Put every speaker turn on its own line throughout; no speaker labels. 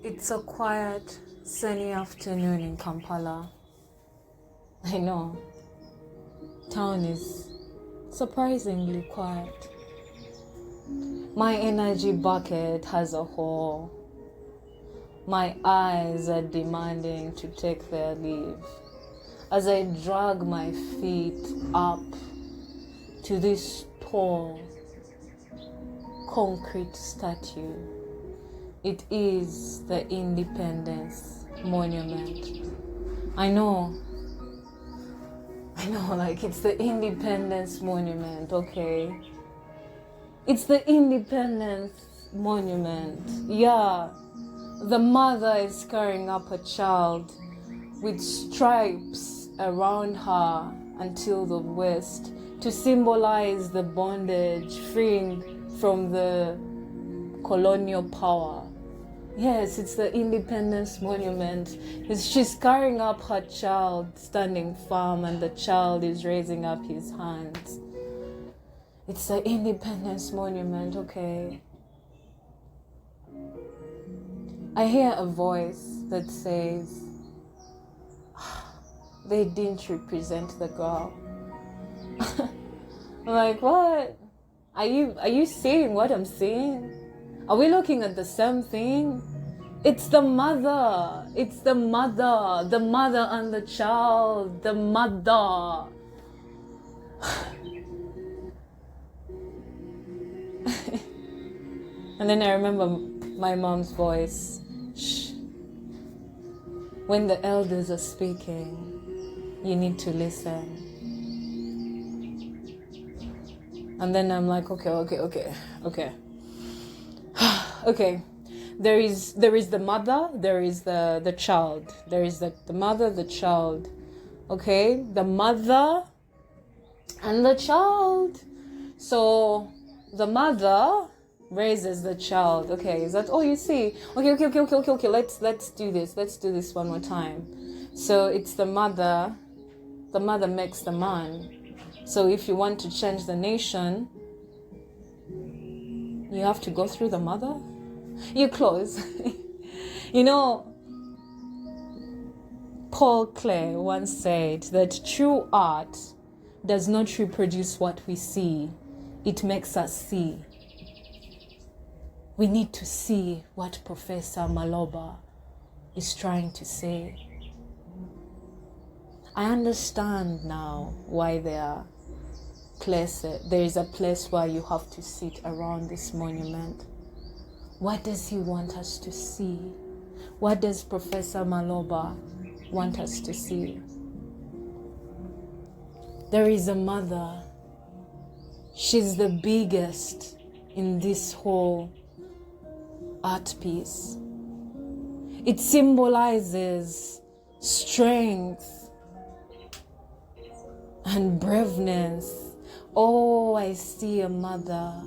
It's a quiet, sunny afternoon in Kampala. I know, town is surprisingly quiet. My energy bucket has a hole. My eyes are demanding to take their leave as I drag my feet up to this tall concrete statue. It is the Independence Monument. I know, like it's the Independence Monument, okay? It's the Independence Monument. Yeah, the mother is carrying up a child with stripes around her until the waist to symbolize the bondage, freeing from the colonial power. Yes, it's the Independence Monument. She's carrying up her child, standing firm, and the child is raising up his hands. It's the Independence Monument, okay? I hear a voice that says, they didn't represent the girl. I'm like, what? Are you seeing what I'm seeing? Are we looking at the same thing? It's the mother. It's the mother. The mother and the child. The mother. And then I remember my mom's voice. Shh. When the elders are speaking, you need to listen. And then I'm like, okay. Okay. There is the mother, there is the child. There is the mother, the child. Okay? The mother and the child. So the mother raises the child. Okay, is that all you see? Okay. Let's do this. Let's do this one more time. So it's the mother. The mother makes the man. So if you want to change the nation, you have to go through the mother. You're close. You know, Paul Klee once said that true art does not reproduce what we see. It makes us see. We need to see what Professor Maloba is trying to say. I understand now why there is a place where you have to sit around this monument. What does he want us to see? What does Professor Maloba want us to see? There is a mother. She's the biggest in this whole art piece. It symbolizes strength and braveness. Oh, I see a mother.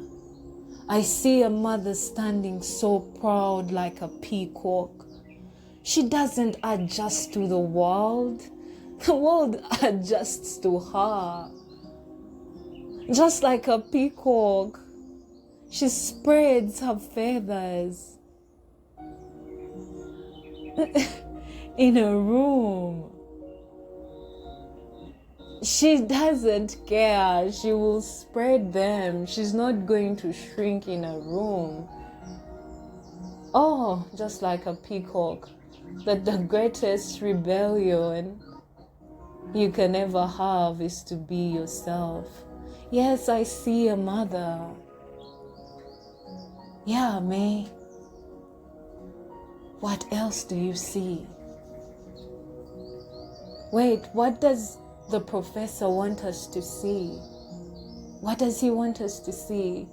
I see a mother standing so proud like a peacock. She doesn't adjust to the world. The world adjusts to her. Just like a peacock, she spreads her feathers in a room. She doesn't care. She will spread them. She's not going to shrink in a room. Oh, just like a peacock. That the greatest rebellion you can ever have is to be yourself. Yes, I see a mother. Yeah, May. What else do you see? Wait, what does the professor want us to see? What does he want us to see?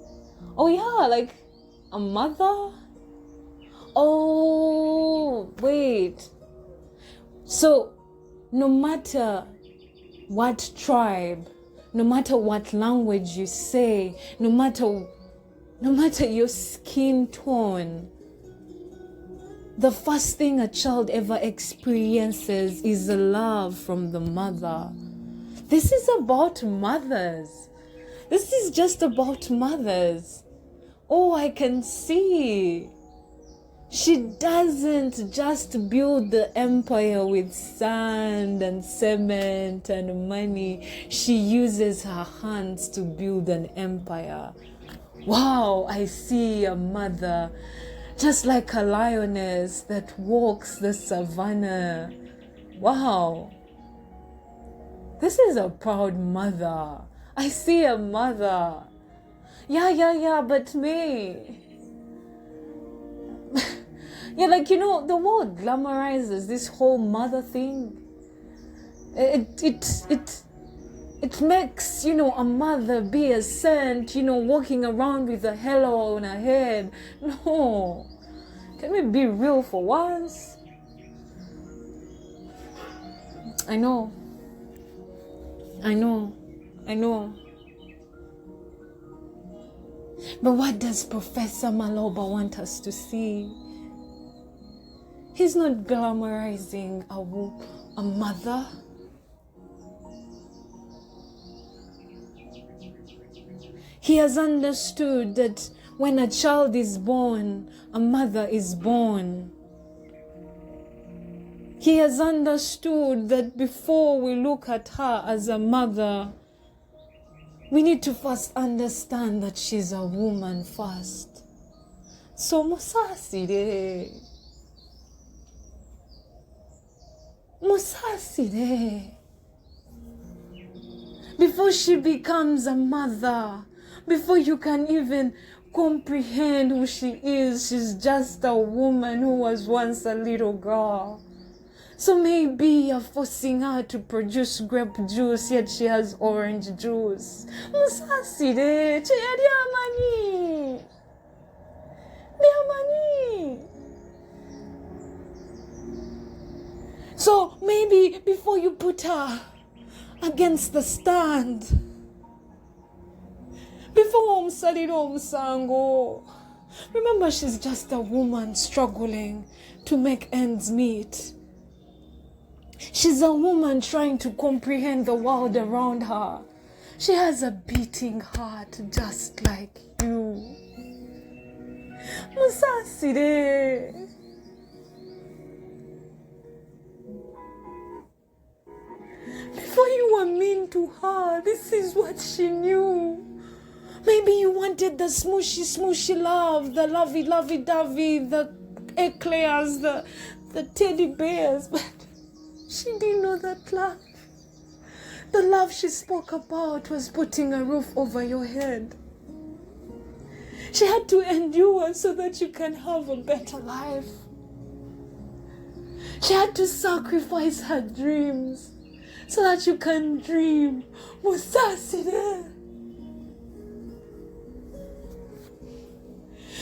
Oh yeah, like a mother? Oh, wait. So no matter what tribe, no matter what language you say, no matter your skin tone, the first thing a child ever experiences is the love from the mother. This is about mothers. This is just about mothers. Oh, I can see. She doesn't just build the empire with sand and cement and money. She uses her hands to build an empire. Wow, I see a mother, just like a lioness that walks the savannah. Wow, this is a proud mother. I see a mother. Yeah, but me. Yeah, like, the world glamorizes this whole mother thing. It makes, a mother be a saint, walking around with a halo on her head. No. Can we be real for once? I know. But what does Professor Maloba want us to see? He's not glamorizing a mother. He has understood that when a child is born, a mother is born. He has understood that before we look at her as a mother, we need to first understand that she's a woman first. So musasire. Before she becomes a mother, before you can even comprehend who she is, she's just a woman who was once a little girl. So maybe you're forcing her to produce grape juice, yet she has orange juice. Musasire, diamani. So maybe before you put her against the stand, before umsango, remember she's just a woman struggling to make ends meet. She's a woman trying to comprehend the world around her. She has a beating heart just like you. Musasire. Before you were mean to her, this is what she knew. Maybe you wanted the smooshy love, the lovey-dovey, the eclairs, the teddy bears, but she didn't know that love. The love she spoke about was putting a roof over your head. She had to endure so that you can have a better life. She had to sacrifice her dreams so that you can dream. Musasire.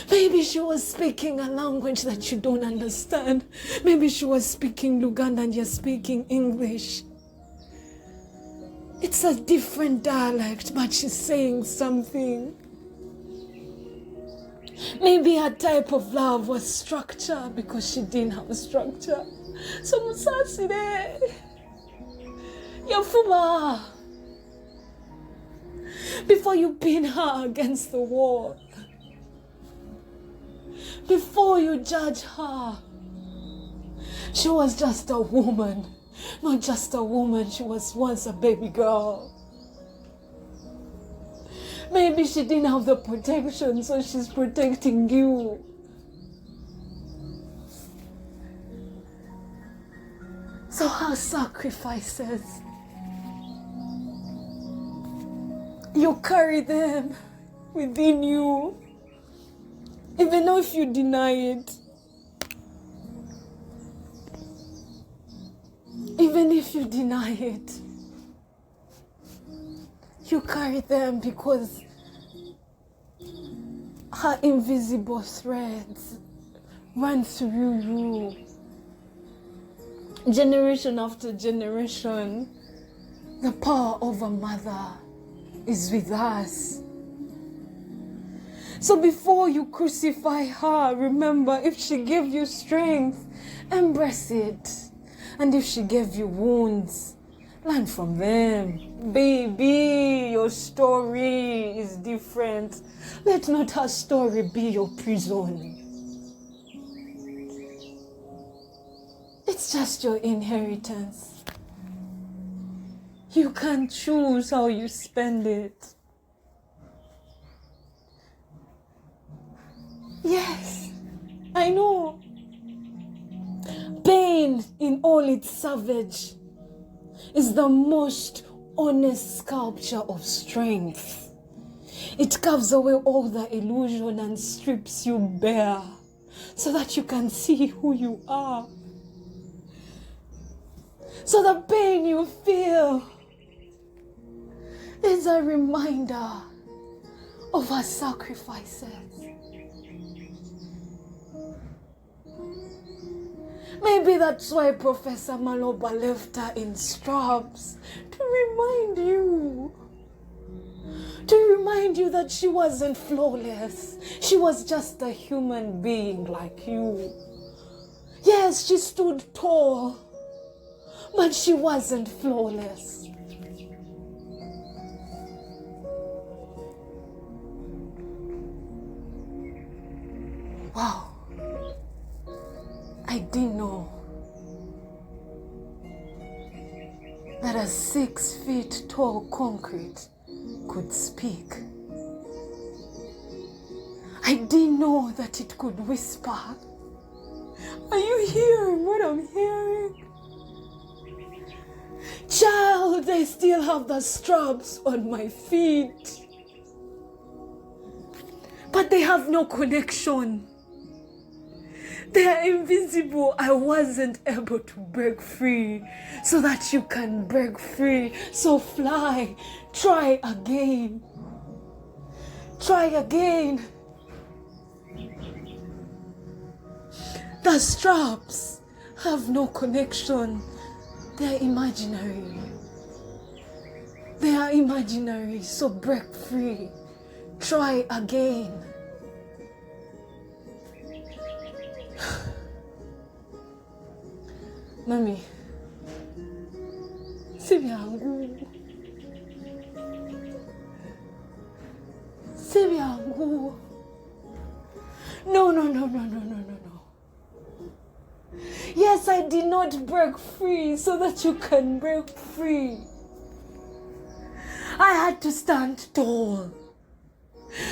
Maybe she was speaking a language that you don't understand. Maybe she was speaking Luganda and you're speaking English. It's a different dialect, but she's saying something. Maybe her type of love was structure because she didn't have a structure. So Musasire, Yafuma, before you pin her against the wall, before you judge her, she was just a woman. Not just a woman, she was once a baby girl. Maybe she didn't have the protection, so she's protecting you. So her sacrifices, you carry them within you, even though if you deny it. Even if you deny it, you carry them because her invisible threads run through you. Generation after generation, the power of a mother is with us. So before you crucify her, remember, if she gave you strength, embrace it. And if she gave you wounds, learn from them. Baby, your story is different. Let not her story be your prison. It's just your inheritance. You can choose how you spend it. Yes, I know. Pain in all its savage is the most honest sculpture of strength. It carves away all the illusion and strips you bare so that you can see who you are. So the pain you feel is a reminder of our sacrifices. Maybe that's why Professor Maloba left her in straps, to remind you that she wasn't flawless. She was just a human being like you. Yes, she stood tall, but she wasn't flawless. Wow. I didn't know that a 6 feet tall concrete could speak. I didn't know that it could whisper. Are you hearing what I'm hearing? Child, I still have the straps on my feet, but they have no connection. They are invisible. I wasn't able to break free so that you can break free. So fly. Try again. Try again. The straps have no connection. They are imaginary. They are imaginary. So break free. Try again. Mami, sivyangu. No. Yes, I did not break free so that you can break free. I had to stand tall.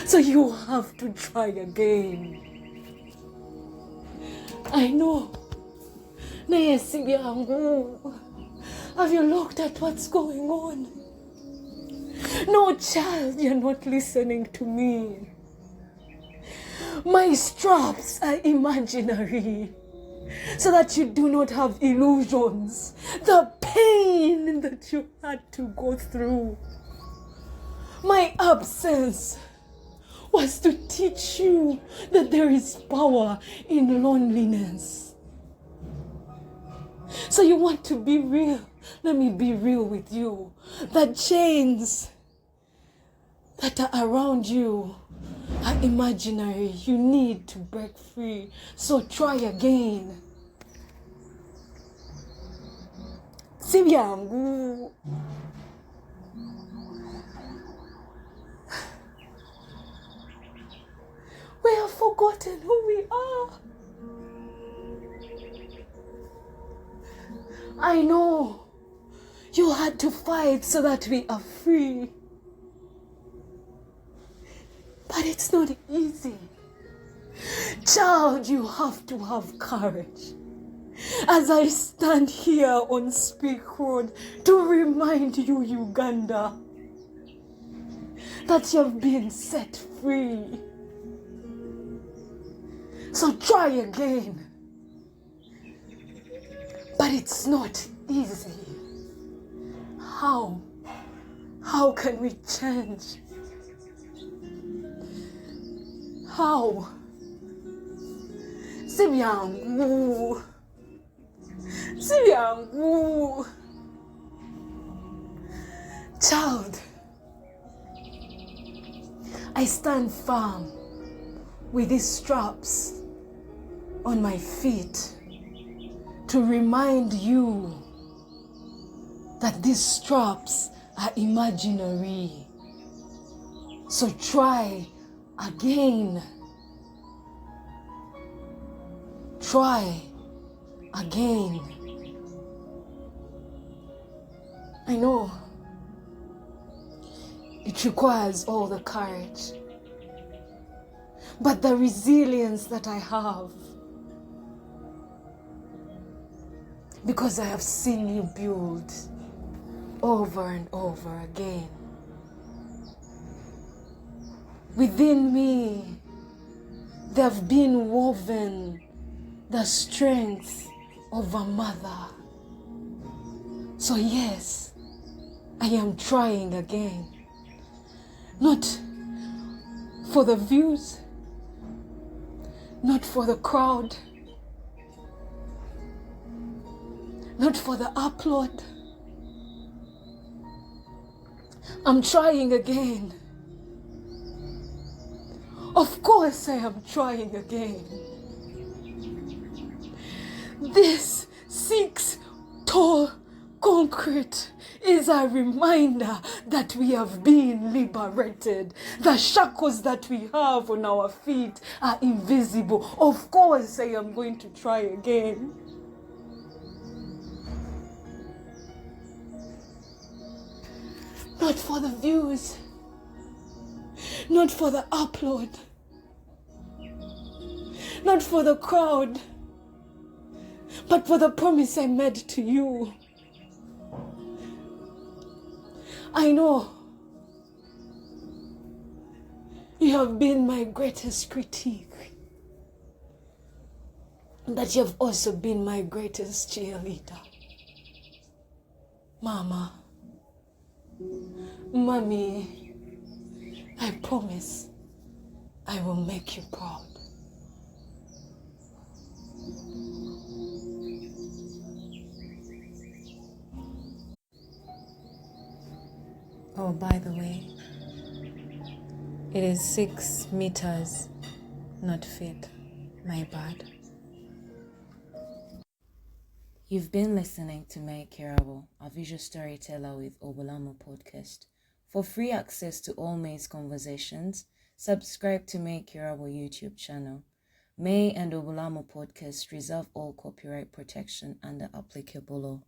So you have to try again. I know. Have you looked at what's going on? No, child, you're not listening to me. My straps are imaginary so that you do not have illusions. The pain that you had to go through. My absence was to teach you that there is power in loneliness. So you want to be real? Let me be real with you. The chains that are around you are imaginary. You need to break free. So try again. Sivyangu. We have forgotten who we are. I know you had to fight so that we are free. But it's not easy. Child, you have to have courage. As I stand here on Speak Road to remind you, Uganda, that you've been set free. So try again. But it's not easy. How? How can we change? How? Sivyangu. Child, I stand firm with these straps on my feet to remind you that these straps are imaginary. So try again. Try again. I know it requires all the courage, but the resilience that I have, because I have seen you build over and over again. Within me, there have been woven the strength of a mother. So yes, I am trying again. Not for the views, not for the crowd, not for the upload. I'm trying again. Of course I am trying again. This 6-tall concrete is a reminder that we have been liberated. The shackles that we have on our feet are invisible. Of course I am going to try again. Not for the views, not for the upload, not for the crowd, but for the promise I made to you. I know you have been my greatest critique, but you have also been my greatest cheerleader. Mama, Mommy, I promise I will make you proud. Oh, by the way, it is 6 meters, not feet. My bad. You've been listening to May Kirabo, a visual storyteller with Obulamo Podcast. For free access to all May's conversations, subscribe to May Kirabo YouTube channel. May and Obulamo Podcast reserve all copyright protection under applicable law.